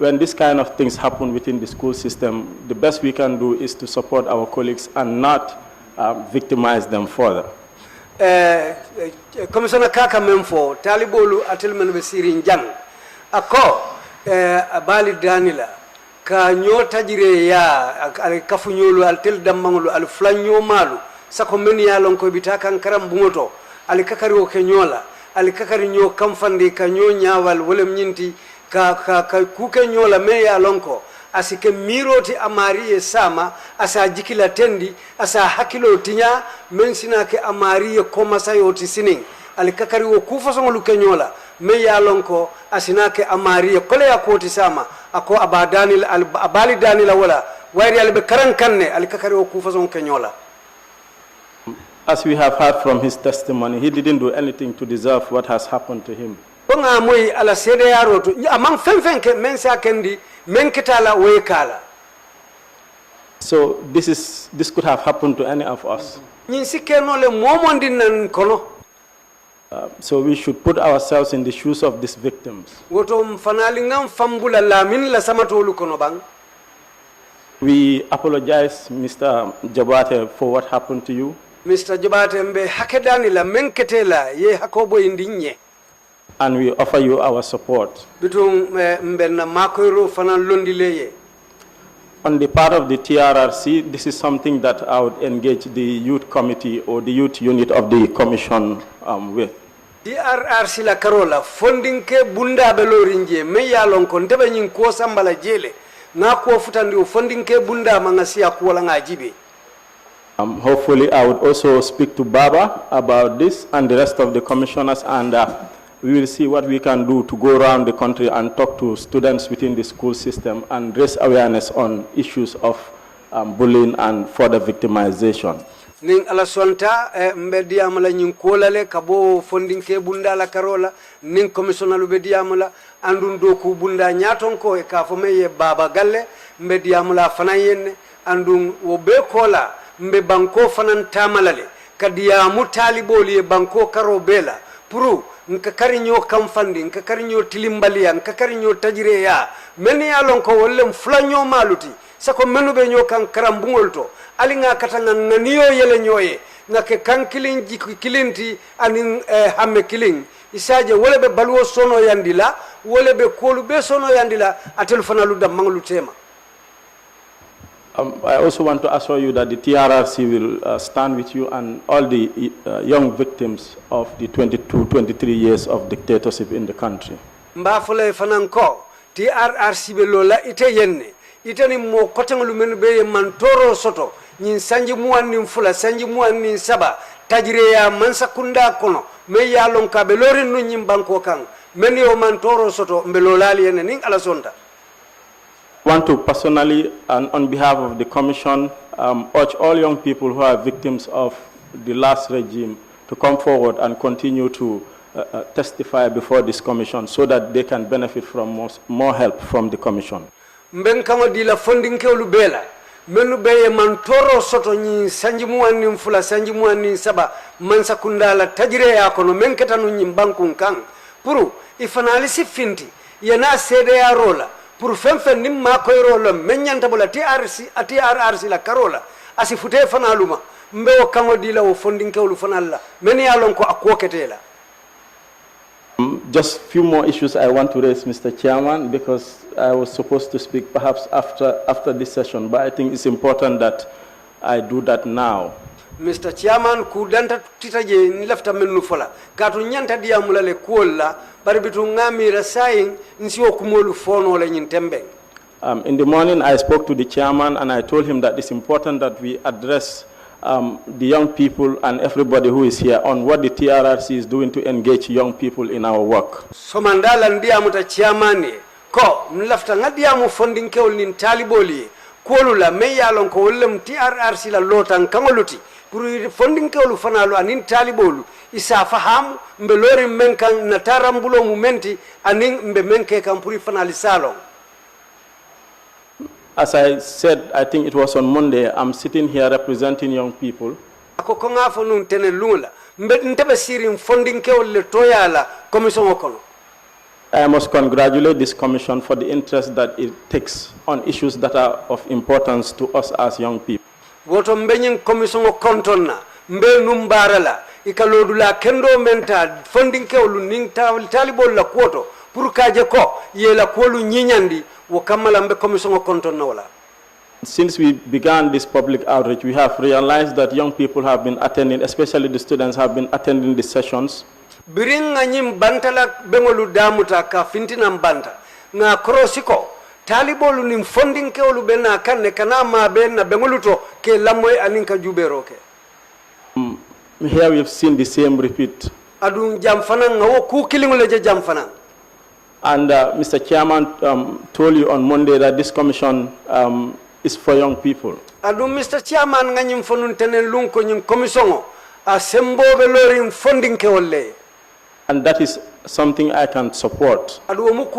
when this kind of things happen within the school system, the best we can do is to support our colleagues and not victimize them further. Commissioner Kaka Memfo, Talibolu Atilman Besirin Jang, Ako, Abali Danila, Ka Nyota Jire ya, Kafunyolu, Altel Damangulu, Al Flanyo Malu, Sakomeni Alonko Bitaka Karambungoto, Alikakario Kenyola, Alikakari Nyo Kamfandi, Kanyo Nyawal, Willem Yinti, Ka Kuke Nyola, Meya Alonko. Asike miroti amari sama asa jikila tendi asa hakilo tinya mensina ke amari komasa yoti sinin alikakari wo kufa songo kenyola me ya lonko asina ke amari kole ya koti sama ako abadani abali danila wala wayri albe karan kanne alikakari wo kufa songo kenyola. As we have heard from his testimony, he didn't do anything to deserve what has happened to him. Bonga moy ala sede ya roto amang fenfen ke mensa kendi menkitala wekala. So this could have happened to any of us. So we should put ourselves in the shoes of these victims. We apologize, Mr. Jobateh, for what happened to you. Mr. Jobateh mbe hakedani la menketela ye hakobo indinye. And we offer you our support. On the part of the TRRC, this is something that I would engage the youth committee or the youth unit of the commission with. TRRC la Carola, funding ke bunda belorinje, me yalon kontebe nyin ko sambala jele, na ko futandi funding ke bunda mangasia kuwala ngajibe. Hopefully I would also speak to Baba about this and the rest of the commissioners, and we will see what we can do to go around the country and talk to students within the school system and raise awareness on issues of bullying and further victimization. Ning ala sonta mbedi amala nyin kolale kabo funding ke bunda la Carola ning commissioner bedi amala andun doku bunda nyaton ko e ka fomeye Baba galle mbedi amala fanayenne andun wo be kola mbe banko fanan tamalale kadiya mutaliboli e banko karo bela puru nka karinyo kamfandi nka karinyo tilimbalia nka karinyo tajireya meni alon ko wollem flanyo maluti sako menu be nyo kan karambungolto ali nga katanga naniyo yele nyoye ngake kan kilin kilinti anin hamme kilin isaje wole be balwo sono yandila wole be kolu be sono yandila atel fanalu dam manglu tema. I also want to assure you that the TRRC will stand with you and all the young victims of the 23 years of dictatorship in the country. Mbafule fananko TRRC belola ite yenne ite ni mo kotenglu men be mantoro soto nyin sanji muan ni fula sanji muan ni saba tajire ya mansakunda kono me ya lon ka belori no nyim banko kan men yo mantoro soto mbelolali yenne ning ala sonta. Want to personally and on behalf of the commission urge all young people who are victims of the last regime to come forward and continue to testify before this commission so that they can benefit from more help from the commission. Mbenkango dila funding ke olubela menu beye mantoro soto nyi sanji muani mfula sanji muani saba mansakunda la tajire ya kono menketa no nyimbanku nkang puru ifanalisi finti yana sede ya rola pour femfen nim ma koy rolo menyanta bola TRRC la Carola asifute fanaluma mbe o kango dila o funding ke olu fanalla meni yalon ko akoketela. Just few more issues I want to raise, Mr. Chairman, because I was supposed to speak perhaps after this session, but I think it's important that I do that now. Mr. Chairman, kudanta titaje nilafta menu fola. Katu nyanta dia mulale kuola, baribitu ngami rasaing nsiwo kumolu fono le nyintembeng. In the morning, I spoke to the chairman and I told him that it's important that we address the young people and everybody who is here on what the TRRC is doing to engage young people in our work. So mandala ndia muta chairman ko nilafta ngadia mu funding ke ul taliboli kuolu la meyalon ko ulem TRRC la lotan kangoluti pour funding ke ul fanalo anin talibolu isa faham mbelori menkan na tarambulo mumenti anin mbe menke kan pour fanali salon. As I said, I think it was on Monday, I'm sitting here representing young people. Ako konga fo nun tene lula mbe ntebe sirim funding ke ul toyala commission okono. I must congratulate this commission for the interest that it takes on issues that are of importance to us as young people. Woto mbenyin commission o kontonna mbe numbarala ikalodula kendo menta funding ke olu ning talibol la kuoto pour kaje ko yela kolu nyinyandi wo kamala mbe commission o kontonna wala. Since we began this public outreach, we have realized that young people have been attending, especially the students have been attending the sessions. Biringa nyim bantala bengolu damuta ka fintina mbanta nga krosiko talibolu nim funding ke olu bena kanne kana ma bena bengoluto ke lamoy aninka juberoke. Here we have seen the same repeat. Adun jamfana ngawo ku kilingule je jamfana. And Mr. Chairman told you on Monday that this commission is for young people. Adun Mr. Chairman nganyim fonun tenen lunko nyim commission a sembo be lorin funding ke wolle. And that is something I can support. I'm not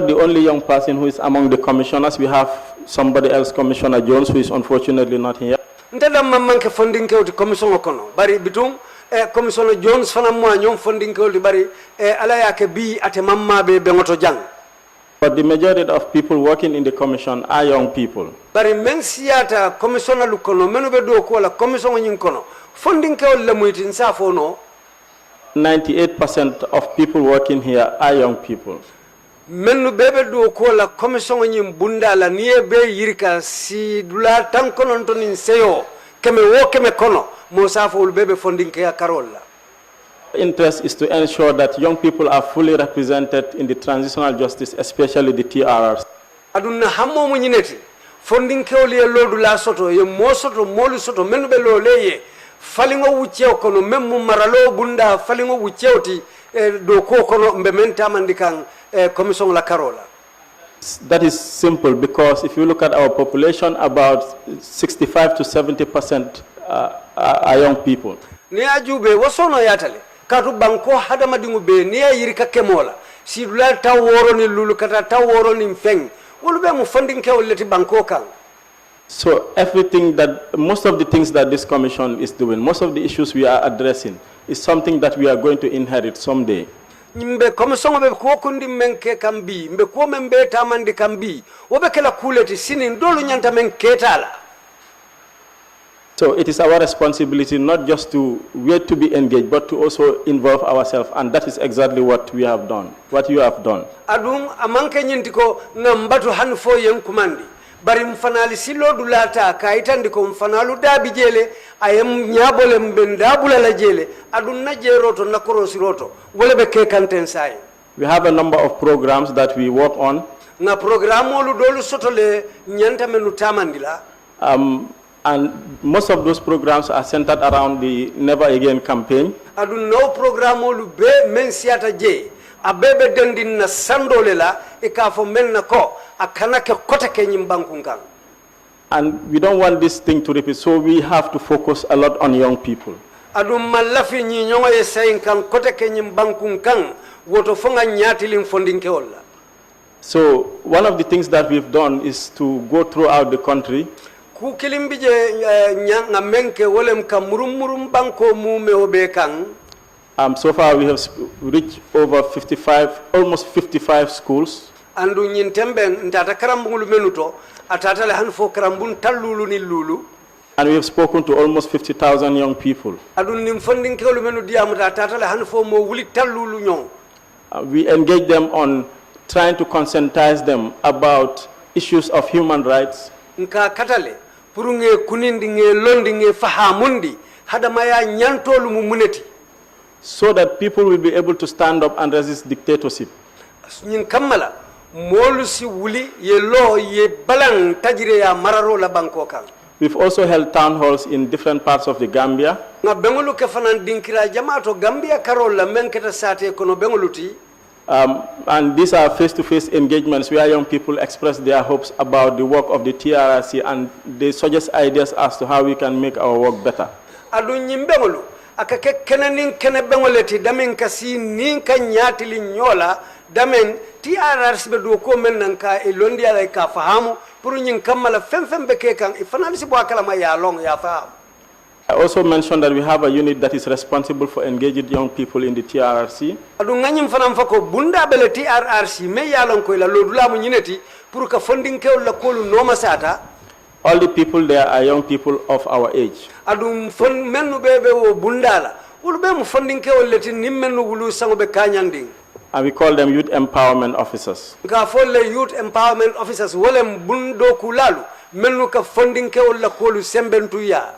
the only young person who is among the commissioners. We have somebody else, Commissioner Jones, who is unfortunately not here. Commissioner Jones funding But the majority of people working in the commission are young people. 98% of people working here are young people. Menu bebe do ko la commission nyim bunda la niye be yirika si dula tankono ntonin seyo keme wo keme kono mo safo bebe funding ke karola. Interest is to ensure that young people are fully represented in the transitional justice, especially the TRRC. Aduna hammo mo nyineti funding ke oli lodu la soto ye mo soto molu soto menu be lo leye falingo wuceo kono memmu maralo bunda falingo wuceoti do ko kono mbe menta mandikan commission la karola. That is simple because if you look at our population, about 65 to 70% are young people. Ni ajube wasono yatale katu banko hadama dingu be ni yirika kemola sidula taworo ni lulu kata taworo ni mfeng wolube mu funding ke woleti banko kan. So everything that, most of the things that this commission is doing, most of the issues we are addressing is something that we are going to inherit someday. Mbe commission be ko kundi menke kambi mbe ko membe tamandi kambi wobe kala kuleti sinin dolu nyanta men ketala. So it is our responsibility not just to wait to be engaged, but to also involve ourselves, and that is exactly what we have done, what you have done. Adum amanke nyintiko ngambatu hanfo yen kumandi. Bari mfanali silo dulata kaita ndiko mfanalu dabi jele ayem nyabole mbendabula la jele adunna jeroto na korosi roto wole be ke kantensai. We have a number of programs that we work on. Na programo lu dolu sotole nyanta menu tamandila. And most of those programs are centered around the Never Again campaign. Adun no programo lu be men siata je abebe dendin na sandolela ikafo men na ko akanake kote kenyim bankungang. And we don't want this thing to repeat, so we have to focus a lot on young people. Adum malafi nyi nyonga ye saying kan kote kenyim bankungang woto fonga nyati lim funding ke olla. So one of the things that we've done is to go throughout the country. Ku kilimbije nyanga menke wolem kamurum banko mume obekang. So far we have reached over 55, almost 55 schools. Andu nyintembe ntata karambungulu menuto atatale hanfo karambun tallulu ni lulu. And we have spoken to almost 50,000 young people. Adu nim funding kelu menu diamuta atatale hanfo mo wuli tallulu nyong. We engage them on trying to conscientize them about issues of human rights. Nka katale purunge kunindi nge londi nge fahamundi hadamaya nyantolu mumuneti. So that people will be able to stand up and resist dictatorship. Nyin kamala molu si wuli ye lo ye balang tajire ya mararo la banko kan. We've also held town halls in different parts of the Gambia. Na bengolu ke fanan dinkira jamato Gambia karol la menketa sate kono bengoluti. And these are face-to-face engagements where young people express their hopes about the work of the TRRC and they suggest ideas as to how we can make our work better. Adu nyimbengolu akake kenanin kene bengoleti damen kasi ninka nyati li nyola damen TRRC be do ko men nanka e londi ala ka fahamu pour nyin kamala fem beke kan ifanali si bo kala ma ya long ya fahamu. I also mentioned that we have a unit that is responsible for engaging young people in the TRRC. adu nganyim fanam fako bunda bele TRRC me yalon ko la lodula mu nyineti pour que funding ke la kolu noma sata. All the people there are young people of our age. Adu fon mennu bebe wo bundala ulu be mu funding ke leti nimmennu wulu sango be kanyanding. And we call them youth empowerment officers. Ka folle youth empowerment officers wolem bundo kulalu mennu ka funding ke la kolu sembentu ya.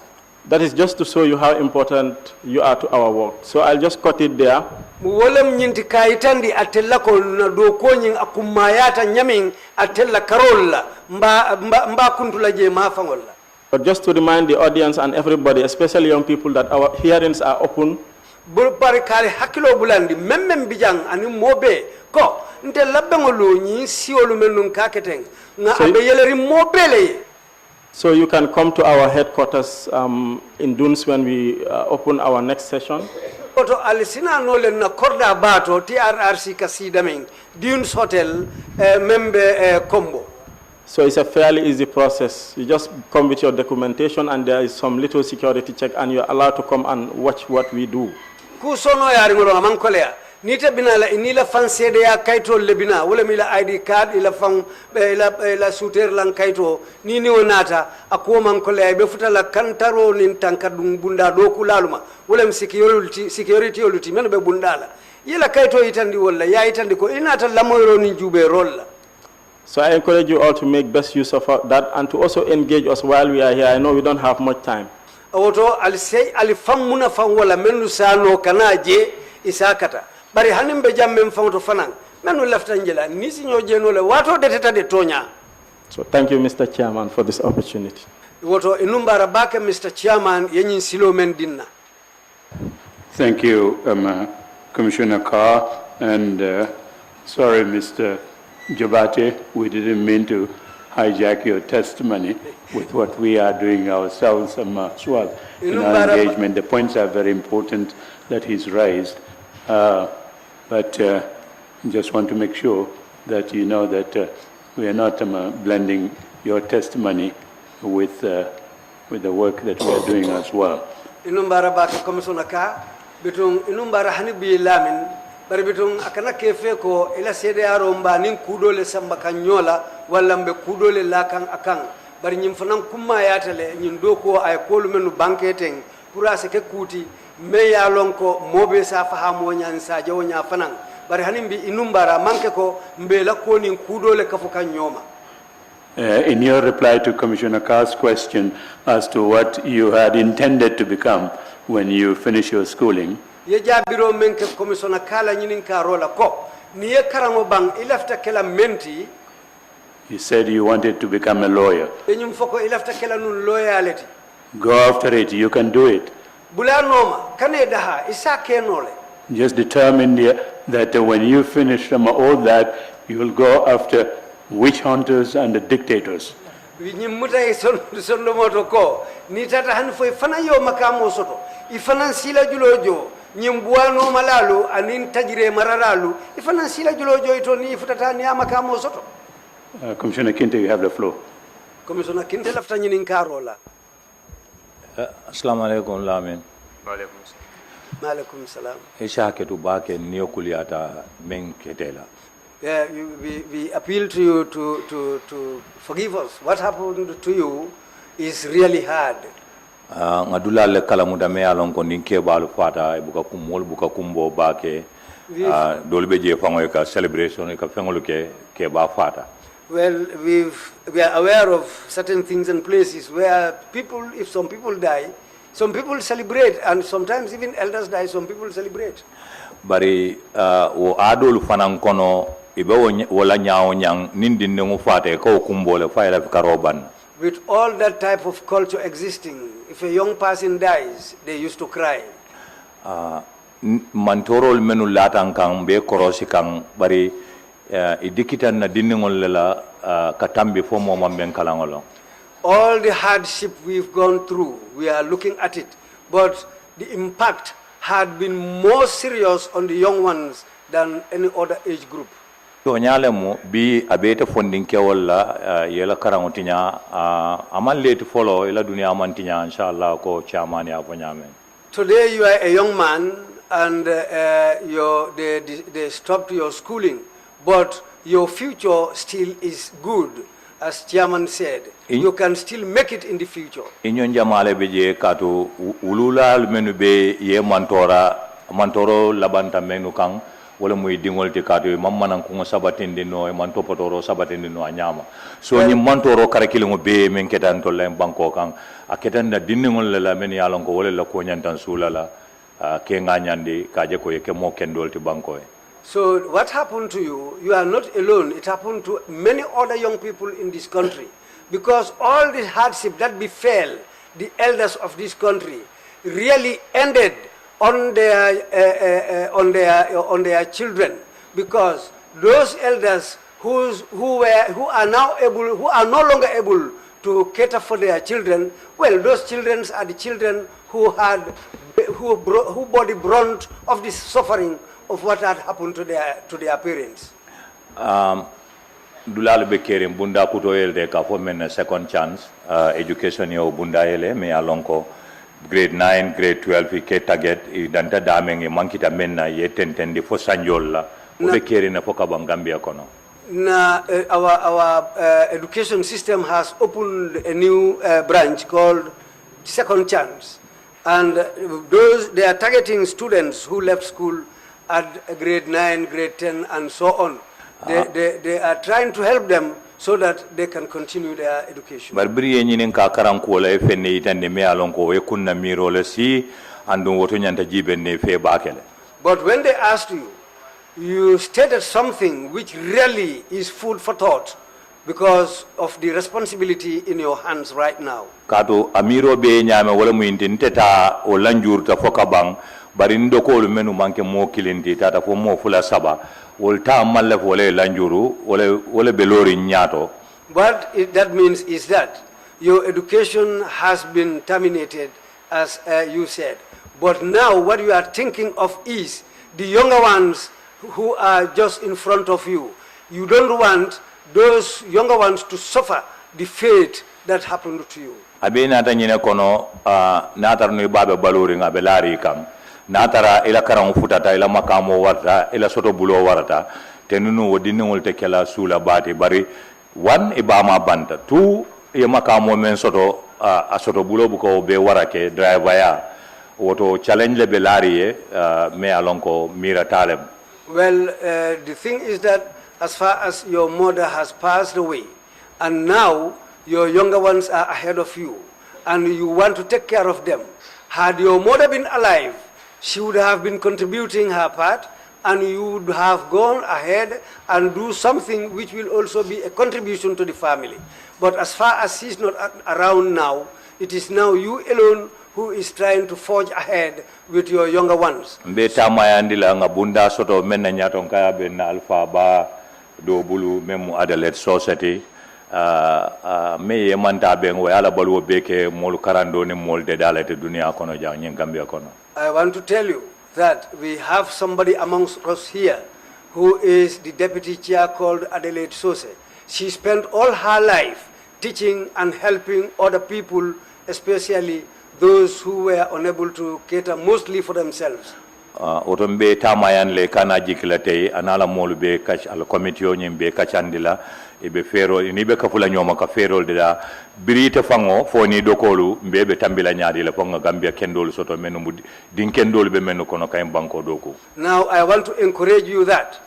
That is just to show you how important you are to our work. So I'll just cut it there. Wolem nyinti kaitandi atella ko na do ko nyin akumayata nyamin atella karolla mba kuntula je mafangolla. But just to remind the audience and everybody, especially young people, that our hearings are open. Bul pare kale hakilo bulandi memmem bijang ani mobe ko nte labbengolo nyi siolu menun kaketeng nga abe yeleri mobele. So you can come to our headquarters in Dunes when we open our next session. Oto alisina nole na korda bato TRRC kasidaming Dunes Hotel membe combo. So it's a fairly easy process. You just come with your documentation and there is some little security check and you're allowed to come and watch what we do. Kusono yari ngolo amankolea. Nita binala inila fan sede ya kaito lebina wala mila ID card ila fan ila suter lan kaito nini wonata akuwa mankolea befuta la kantaro nintanka bunda doku laluma wala security oluti meno be bundala yila kaito itandi wala ya itandi ko inata lamoyro ni jube rolla. So I encourage you all to make best use of that and to also engage us while we are here. I know we don't have much time. Oto alisay alifam muna fan wala menu sano kanaje isakata. Bari hanimbe jamme mfangoto fanang menu lafta njela nisi nyojeno le wato deteta de tonya. So thank you, Mr. Chairman, for this opportunity. Woto inumbara bake Mr. Chairman yenyin silo men dinna. Thank you, Commissioner Kerr, and sorry, Mr. Jobateh, we didn't mean to hijack your testimony with what we are doing ourselves as well in our engagement. The points are very important that he's raised, but just want to make sure that you know that we are not blending your testimony with the work that we are doing as well. Inumbara bake Commissioner Kerr, bitung inumbara hanibi Lamin. Bari bitung akana kefe ko ila sede aromba nin kudole samba kanyola wala mbe kudole lakang akang bari nyim fanam kuma yatale nyin doko ay kolu menu banketeng pura se ke kuti me ya lonko mobe sa fahamo nyan sa jawo nya fanang bari hanimbi inumbara manke ko mbe la ko nin kudole kafu kanyoma. In your reply to Commissioner Kerr's question as to what you had intended to become when you finish your schooling, ye jabiro menke Commissioner Kala nyinin karola ko ni ye karango bang ilafta kala menti. you said you wanted to become a lawyer. Enyum foko ilafta kala nun loyalty. Go after it, you can do it. Bula noma kane daha isa kenole. Just determine that when you finish all that, you will go after witch hunters and the dictators. Nyimmuta sondo moto ko ni tata han foi fana yo makamo soto ifana sila julojo nyimbuano malalu anin tajire mararalu ifana sila julojo ito ni futata ni amakamo soto. Commissioner Kinte, you have the floor. Commissioner Kinte lafta nyinin karola. Assalamu alaikum Lamin. Wa alaikum salam. Isha ketu bake niyo kuliata men ketela. Yeah, we appeal to you to forgive us. What happened to you is really hard. Ngadula le kala muda me alon ko ninke balu fata buka kumol buka kumbo bake dolbe je fango ka celebration ka fengolo ke ba fata. Well, we are aware of certain things and places where people, if some people die, some people celebrate, and sometimes even elders die, some people celebrate. Bari wo adol fanan kono ibe wala nyaaw nyang nindi ngu fate ko kumbole fayla karoban. With all that type of culture existing, if a young person dies, they used to cry. Mantorol menu latan kang be korosi kang bari idikitan na diningol lela katambi fo mo mamben kalangolo. All the hardship we've gone through, we are looking at it, but the impact had been more serious on the young ones than any other age group. to nyale mo bi abete funding ke wala yela karangotinya aman late follow ila dunia amantinya inshallah ko chairman ya fonyame. Today you are a young man and they stopped your schooling, but your future still is good, as chairman said. You can still make it in the future. Inyon jamale beje kato ulula menu be ye mantoro labanta menu kang wala muy dingol te kato mamma nan ko sabatinde no e man topotoro sabatinde no anyama so ni mantoro karakilo be men ketan to lem banko kang aketan da dingol la men yalon ko wala la ko nyantan sulala ke nganyandi kaje ko yeke mo kendol te banko. So what happened to you? You are not alone. It happened to many other young people in this country, because all this hardship that befell the elders of this country really ended on their children, because those elders who are no longer able to cater for their children, well, those children are the children who bore the brunt of this suffering of what had happened to their parents. Dulal be kerim bunda kuto elde ka fo men second chance education yo bunda ele me alonko grade 9 grade 12 ke target I danta damenge mankita menna ye tentendi fo sanjol la be kerina fo ka Gambia kono. Now, our education system has opened a new branch called Second Chance, and they are targeting students who left school at grade 9, grade 10, and so on. They are trying to help them so that they can continue their education. Barbiri nyinin ka karanko la fenne itande me alonko e kunna miro le si andun woto nyanta jibenne fe bakele. But when they asked you, you stated something which really is food for thought, because of the responsibility in your hands right now. Kato amiro be nyame wala mu intenta o lanjurta fokabang bari ndokolu menu manke mo kilindi tata fo mo fula saba wolta malle wala lanjuru wala belori nyato. What that means is that your education has been terminated, as you said, but now what you are thinking of is the younger ones who are just in front of you. You don't want those younger ones to suffer the fate that happened to you. Abena tanyine kono natar no babe balori ngabe lari kam natara ila karam futata ila makamo warta ila soto bulo warata tenunu wodinol te kala sula bati bari one ibama banta two e makamo men soto a soto bulo buko be warake driver ya woto challenge le be lari me alonko mira talem. Well, the thing is that as far as your mother has passed away, and now your younger ones are ahead of you, and you want to take care of them. Had your mother been alive, she would have been contributing her part, and you would have gone ahead and do something which will also be a contribution to the family. But as far as she's not around now, it is now you alone who is trying to forge ahead with your younger ones. Mbeta mayandila ngabunda soto menna nyaton kaya ben alpha ba do bulu memu Adelaide society me manta ben we ala balu beke mol karando ne mol de dalete dunia kono ja nyen Gambia kono. I want to tell you that we have somebody amongst us here who is the deputy chair called Adelaide Sose. She spent all her life teaching and helping other people, especially those who were unable to cater mostly for themselves. Otombe tamayan le kana jikilate anala molu be kach al committee nyimbe kachandila ibe fero ni be kafula nyoma ka fero de da birite fango foni dokolu mbebe tambila nyaadi le fonga Gambia kendol soto menu mudi din kendol be menu kono kay banko doku. Now I want to encourage you that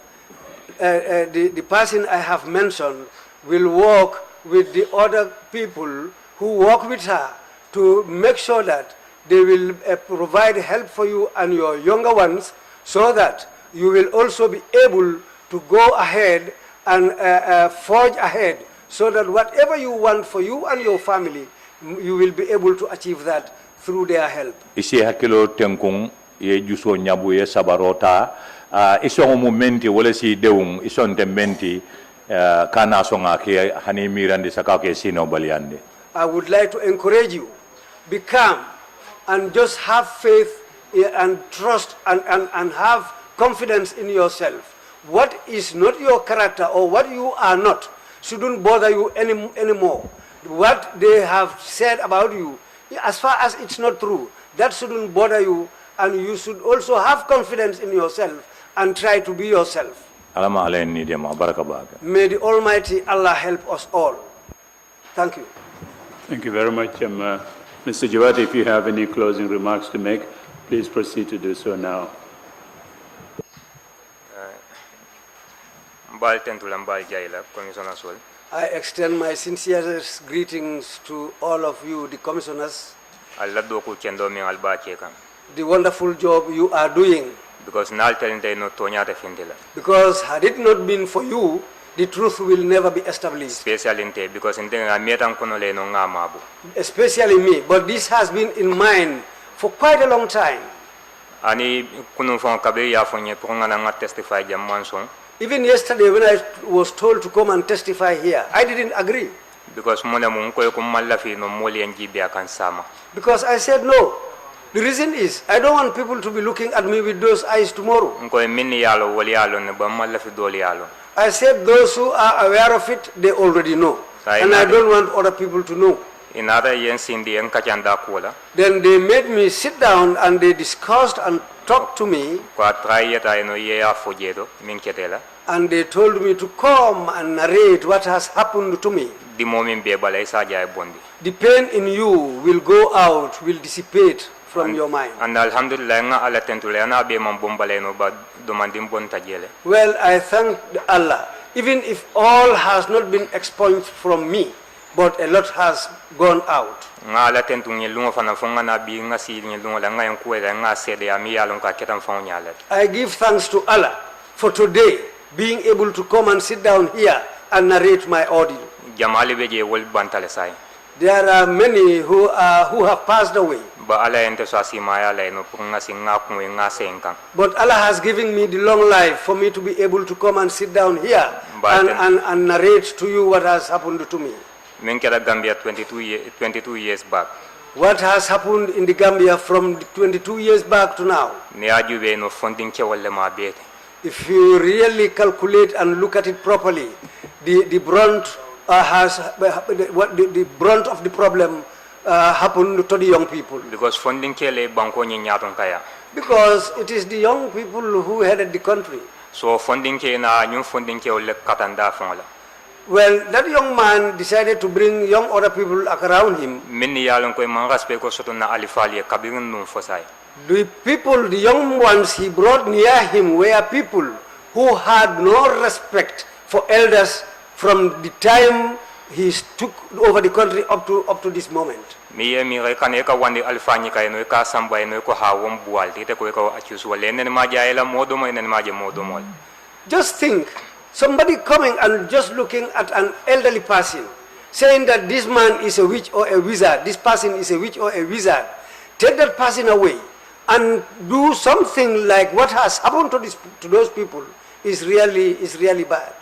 the person I have mentioned will work with the other people who work with her to make sure that they will provide help for you and your younger ones, so that you will also be able to go ahead and forge ahead, so that whatever you want for you and your family, you will be able to achieve that through their help. Isi hakilo tenkung ye juso nyabu ye sabarota iso momenti wala si deung iso tementi kana songa ke hani mirandi sakake sino baliande. I would like to encourage you, be calm and just have faith and trust and have confidence in yourself. what is not your character or what you are not shouldn't bother you anymore. What they have said about you, as far as it's not true, that shouldn't bother you, and you should also have confidence in yourself and try to be yourself. May the Almighty Allah help us all. Thank you. Thank you very much. Mr. Jobateh, if you have any closing remarks to make, please proceed to do so now. I extend my sincerest greetings to all of you, the commissioners. The wonderful job you are doing. Because had it not been for you, the truth will never be established. Especially me, but this has been in mind for quite a long time. Even yesterday when I was told to come and testify here, I didn't agree. Because I said no. The reason is, I don't want people to be looking at me with those eyes tomorrow. I said those who are aware of it, they already know. And I don't want other people to know. Then they made me sit down and they discussed and talked to me. And they told me to come and narrate what has happened to me. The pain in you will go out, will dissipate from your mind. And well, I thank Allah. Even if all has not been expunged from me, but a lot has gone out. I give thanks to Allah for today being able to come and sit down here and narrate my audio. There are many who have passed away. But Allah has given me the long life for me to be able to come and sit down here and narrate to you what has happened to me. 22 years back. What has happened in the Gambia from 22 years back to now? If you really calculate and look at it properly, the brunt the brunt of the problem happened to the young people. Because it is the young people who headed the country. So well, that young man decided to bring young other people around him. The people, the young ones he brought near him were people who had no respect for elders from the time he took over the country up to this moment. Just think, somebody coming and just looking at an elderly person, saying that this man is a witch or a wizard, this person is a witch or a wizard, take that person away and do something like what has happened to those people is really bad.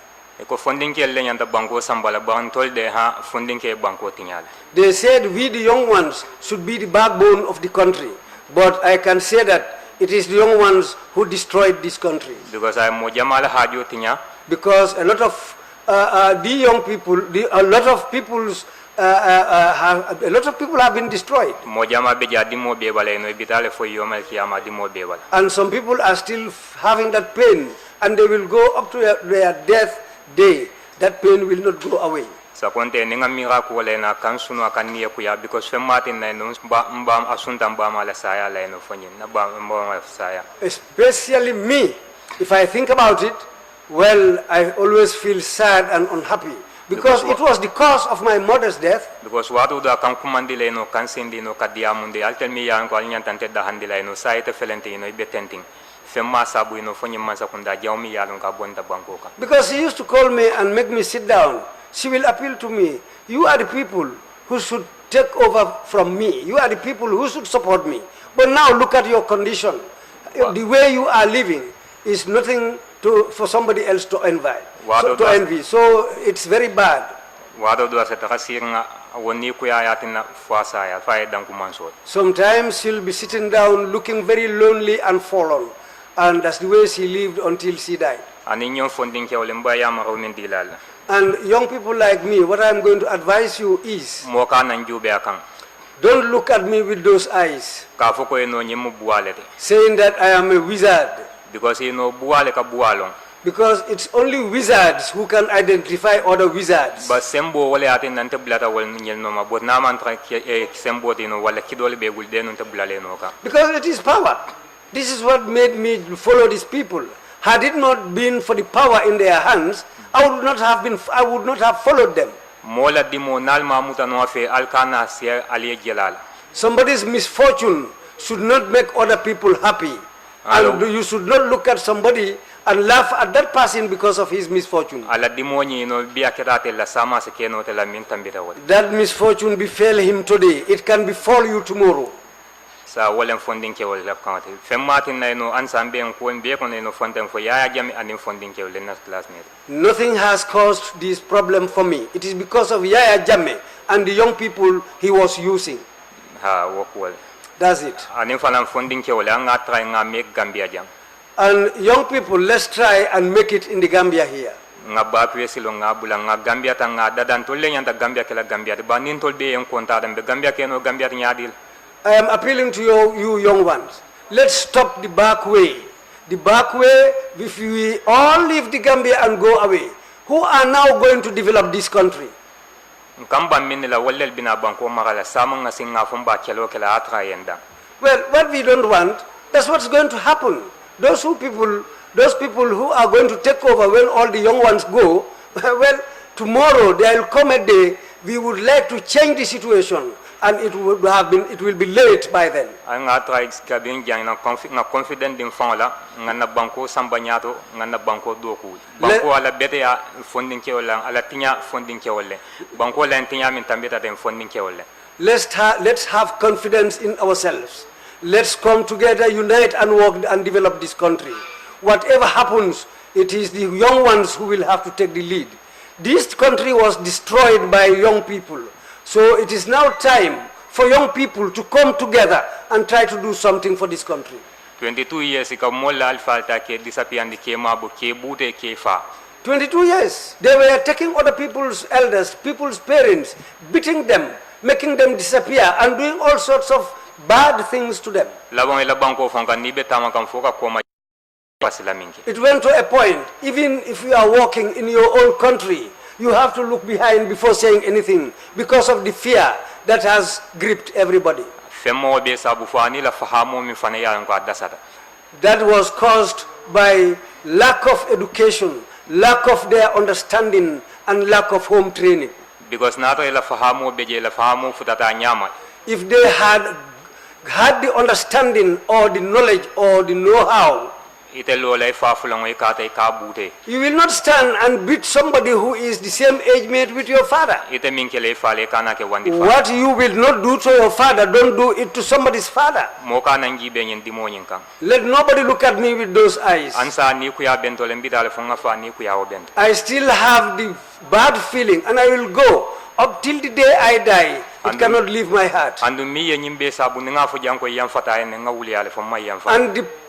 They said we the young ones should be the backbone of the country, but I can say that it is the young ones who destroyed this country. Because a lot of the young people, a lot of people have been destroyed. And some people are still having that pain, and they will go up to their death day. That pain will not go away. Especially me, if I think about it, well, I always feel sad and unhappy. Because it was the cause of my mother's death. Because she used to call me and make me sit down. She will appeal to me. You are the people who should take over from me. You are the people who should support me. But now look at your condition. Wow. The way you are living is nothing for somebody else to envy. So it's very bad. Sometimes she'll be sitting down looking very lonely and forlorn. And that's the way she lived until she died. Ani ñoo funding ke wala mbaya ma min dilal. And young people like me, what I'm going to advise you is, Mo ka nan jube akang. don't look at me with those eyes, Ka fo ko no nyimu buale te. saying that I am a wizard. Because you know buale ka bualong. Because it's only wizards who can identify other wizards. Ba sembo wala atin nante blata wal nyel no ma bot na man tra sembo tino wala kidole be gul de no te blale no ka. Because it is power. This is what made me follow these people. Had it not been for the power in their hands, I would not have followed them. Mola dimo nal mamuta no fe alkana sia ali gelala. Somebody's misfortune should not make other people happy. And you should not look at somebody and laugh at that person because of his misfortune. Ala dimo ni no biya kerate la sama se keno te la min tambita wala. That misfortune befell him today. It can befall you tomorrow. Sa wala funding ke wala kawate. Femmatin na no ansambe en ko en be ko no fonten fo yaya jami anin funding ke wala nas classmate. Nothing has caused this problem for me. It is because of Yaya Jammeh and the young people he was using. Ha work well. That's it. Anin fanan funding ke wala nga try nga make Gambia jam. And young people, let's try and make it in the Gambia here. Nga ba pwesilo nga bula nga Gambia ta nga dadan tolle nyanta Gambia ke la Gambia ba nin tol be en konta dambe Gambia ke no Gambia nyadil. I am appealing to you young ones. Let's stop the back way. The back way, if we all leave the Gambia and go away, who are now going to develop this country? Kamba minila wallel bina banko magala samang nga singa fumba kelo kela atra yenda. Well, what we don't want, that's what's going to happen. Those people who are going to take over when all the young ones go, well, tomorrow there will come a day we would like to change the situation, and it will be late by then. Nga tribes kabin jang na confident din fala nga na banko sambanyato nga na banko doku. Banko ala bete ya funding ke wala ala tinya funding ke wala. Banko la tinya min tambeta den funding ke wala. Let's have confidence in ourselves. Let's come together, unite and work and develop this country. Whatever happens, it is the young ones who will have to take the lead. This country was destroyed by young people. So it is now time for young people to come together and try to do something for this country. 22 years ika molla alfalta ke disappear and ke mabu ke bute ke fa. 22 years. They were taking other people's elders, people's parents, beating them, making them disappear and doing all sorts of bad things to them. It went to a point, even if you are walking in your own country, you have to look behind before saying anything because of the fear that has gripped everybody. That was caused by lack of education, lack of their understanding, and lack of home training. Because if they had the understanding or the knowledge or the know-how, you will not stand and beat somebody who is the same age mate with your father. What you will not do to your father, don't do it to somebody's father. Let nobody look at me with those eyes. I still have the bad feeling, and I will go up till the day I die. It cannot leave my heart. And the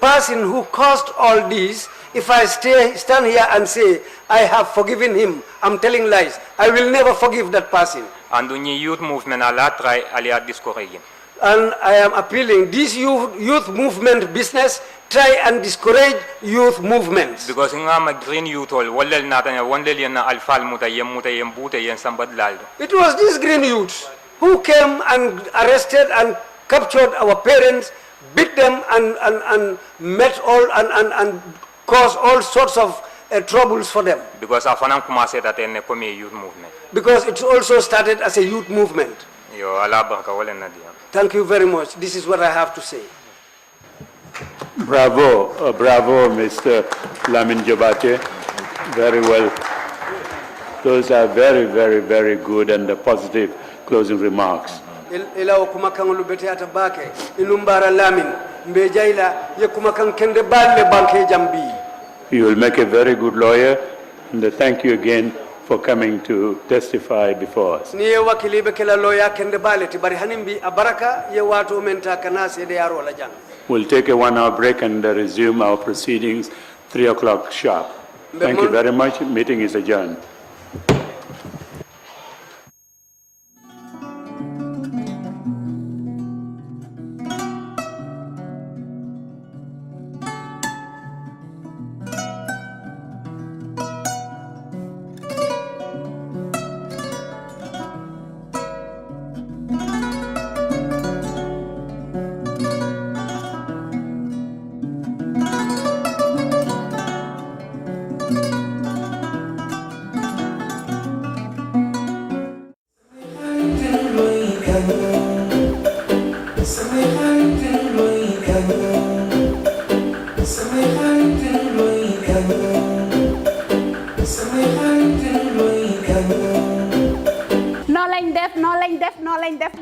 person who caused all this, if I stand here and say, I have forgiven him, I'm telling lies. I will never forgive that person. And the youth movement, and I am appealing, this youth movement business, try and discourage youth movements. Because in a green youth, it was these green youths who came and arrested and captured our parents, beat them and met all and caused all sorts of troubles for them. Because youth movement. Because it also started as a youth movement. Thank you very much. This is what I have to say. Bravo, bravo, Mr. Lamin Jobateh. Very well. Those are very, very, very good and positive closing remarks. You will make a very good lawyer, and thank you again for coming to testify before us. We'll take a 1 hour break and resume our proceedings 3 o'clock sharp. Thank you very much. Meeting is adjourned.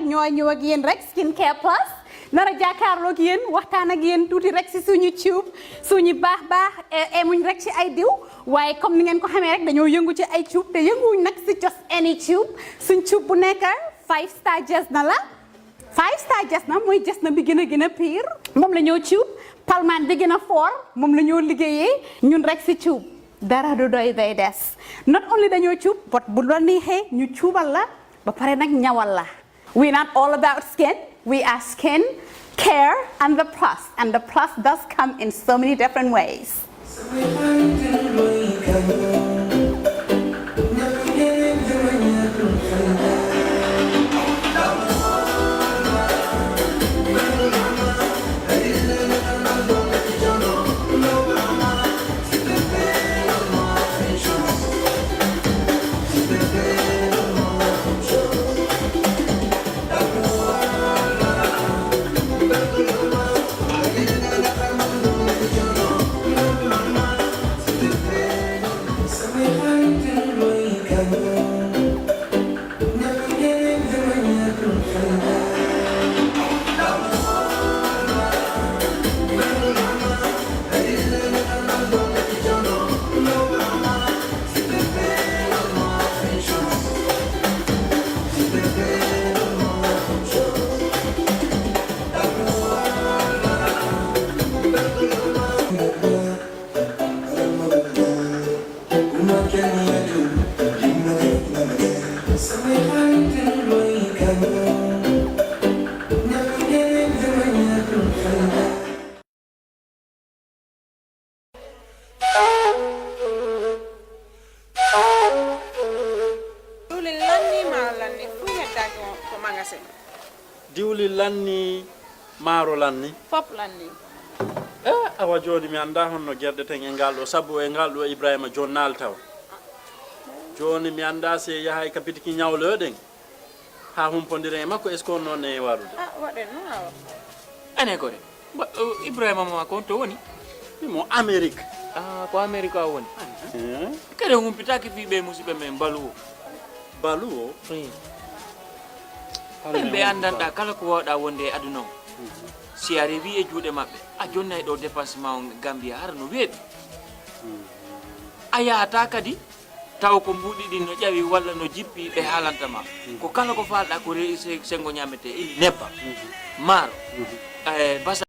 ñoo ñëw ak yéen rek skincare plus nara jàkkaarloo ak yéen waxtaan ak yéen tuuti rek si suñu tube suñu baax emuñ rek ci ay diw waaye comme ni ngeen ko xamee rek dañoo yëngu ci ay tube te yënguwuñ nag si just any tube suñ tube bu nekk 5 star jesna la 5 star jesna mooy jesna bi gën a pire moom la ñoo tube palmaan bi gën a fort moom la ñoo liggéeyee ñun rek si tube dara du doy day des not only dañoo tube but bu la neexee ñu tuubal la ba pare nag ñawal la. We're not all about skin. We are skin, care, and the plus does come in so many different ways. diwli lanni maaro lanni Fop lanni. awa joni mi anda honno gerdeten e ngal ɗo sabu e ngal ɗo Ibrahima jonnal taw joni mi anda se yahay kapitiki ñawloɗen ha humpodire e makko est ce que on noon e warude Waɗen no awa. ane kore Ibrahima ma ko to woni mo Amérique ko America woni kede humpitaki fiɓe musidɓe men baluwo balu o ɓe andanɗa kala ko wawɗa wonde e aduna o si a rewi e juuɗe maɓɓe a jonnay ɗo dépassement o Gambia hara no weeɓi a yahata kadi taw ko mbuɗi ɗi no ƴawi walla no jippi ɓe haalantama ko kala ko falɗa ko sengo ñamete ini nebba maaro basa